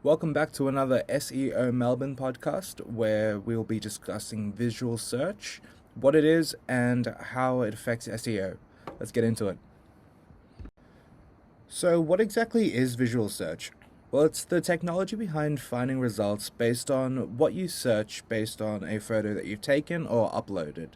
Welcome back to another SEO Melbourne podcast where we'll be discussing visual search, what it is, and how it affects SEO. Let's get into it. So, what exactly is visual search? Well, it's the technology behind finding results based on what you search based on a photo that you've taken or uploaded.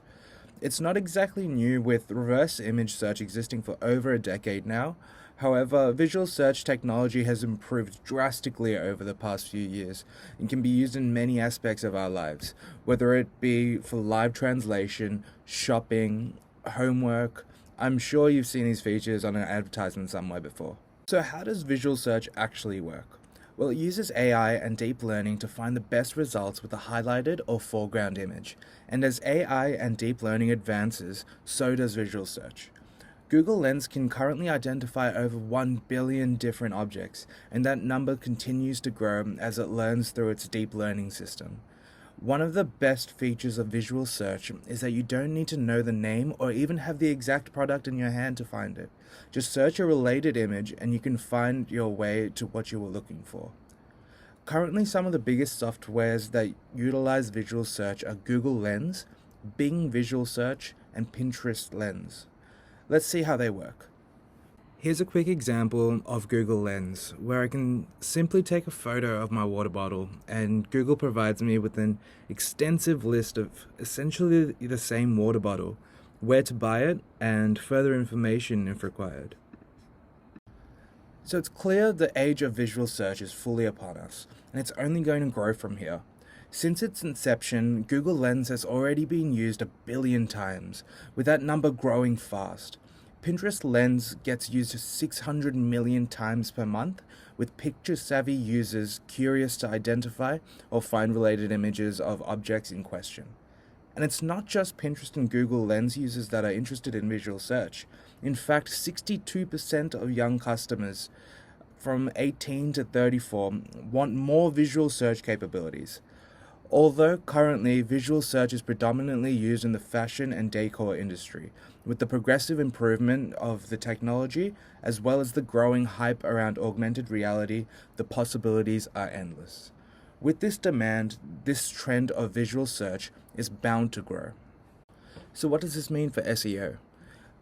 It's not exactly new, with reverse image search existing for over a decade now. However, visual search technology has improved drastically over the past few years and can be used in many aspects of our lives, whether it be for live translation, shopping, homework. I'm sure you've seen these features on an advertisement somewhere before. So how does visual search actually work? Well, it uses AI and deep learning to find the best results with a highlighted or foreground image. And as AI and deep learning advances, so does visual search. Google Lens can currently identify over 1 billion different objects, and that number continues to grow as it learns through its deep learning system. One of the best features of visual search is that you don't need to know the name or even have the exact product in your hand to find it. Just search a related image and you can find your way to what you were looking for. Currently, some of the biggest softwares that utilize visual search are Google Lens, Bing Visual Search, and Pinterest Lens. Let's see how they work. Here's a quick example of Google Lens, where I can simply take a photo of my water bottle and Google provides me with an extensive list of essentially the same water bottle, where to buy it, and further information if required. So it's clear the age of visual search is fully upon us, and it's only going to grow from here. Since its inception, Google Lens has already been used 1 billion times, with that number growing fast. Pinterest Lens gets used 600 million times per month, with picture-savvy users curious to identify or find related images of objects in question. And it's not just Pinterest and Google Lens users that are interested in visual search. In fact, 62% of young customers from 18 to 34 want more visual search capabilities. Although currently visual search is predominantly used in the fashion and decor industry, with the progressive improvement of the technology as well as the growing hype around augmented reality, the possibilities are endless. With this demand, this trend of visual search is bound to grow. So what does this mean for SEO?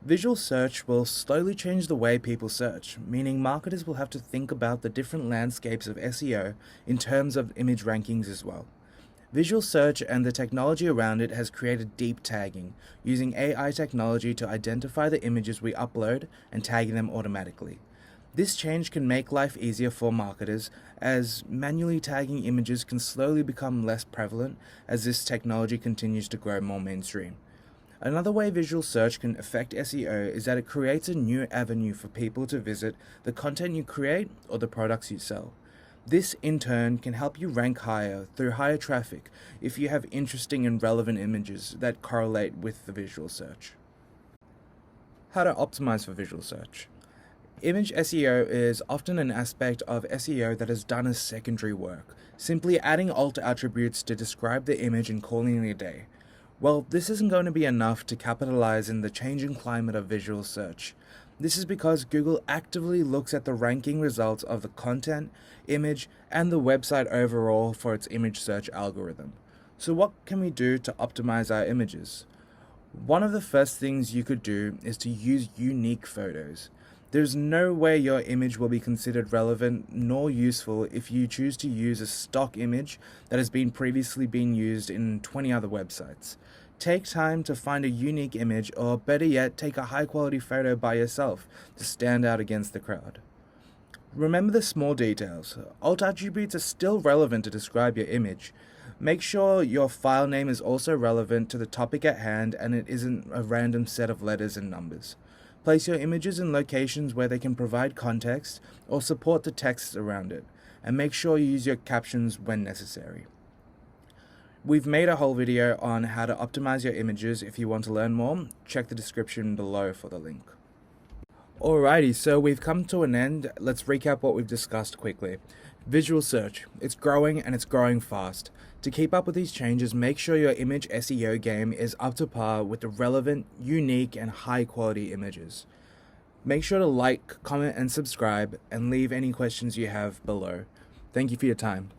Visual search will slowly change the way people search, meaning marketers will have to think about the different landscapes of SEO in terms of image rankings as well. Visual search and the technology around it has created deep tagging, using AI technology to identify the images we upload and tagging them automatically. This change can make life easier for marketers, as manually tagging images can slowly become less prevalent as this technology continues to grow more mainstream. Another way visual search can affect SEO is that it creates a new avenue for people to visit the content you create or the products you sell. This, in turn, can help you rank higher through higher traffic if you have interesting and relevant images that correlate with the visual search. How to optimize for visual search. Image SEO is often an aspect of SEO that is done as secondary work, simply adding alt attributes to describe the image and calling it a day. Well, this isn't going to be enough to capitalize in the changing climate of visual search. This is because Google actively looks at the ranking results of the content, image, and the website overall for its image search algorithm. So what can we do to optimize our images? One of the first things you could do is to use unique photos. There's no way your image will be considered relevant nor useful if you choose to use a stock image that has previously been used in 20 other websites. Take time to find a unique image, or better yet, take a high quality photo by yourself to stand out against the crowd. Remember the small details. Alt attributes are still relevant to describe your image. Make sure your file name is also relevant to the topic at hand and it isn't a random set of letters and numbers. Place your images in locations where they can provide context or support the text around it, and make sure you use your captions when necessary. We've made a whole video on how to optimize your images. If you want to learn more, check the description below for the link. Alrighty, so we've come to an end. Let's recap what we've discussed quickly. Visual search. It's growing and it's growing fast. To keep up with these changes, make sure your image SEO game is up to par with the relevant, unique, and high quality images. Make sure to like, comment, and subscribe, and leave any questions you have below. Thank you for your time.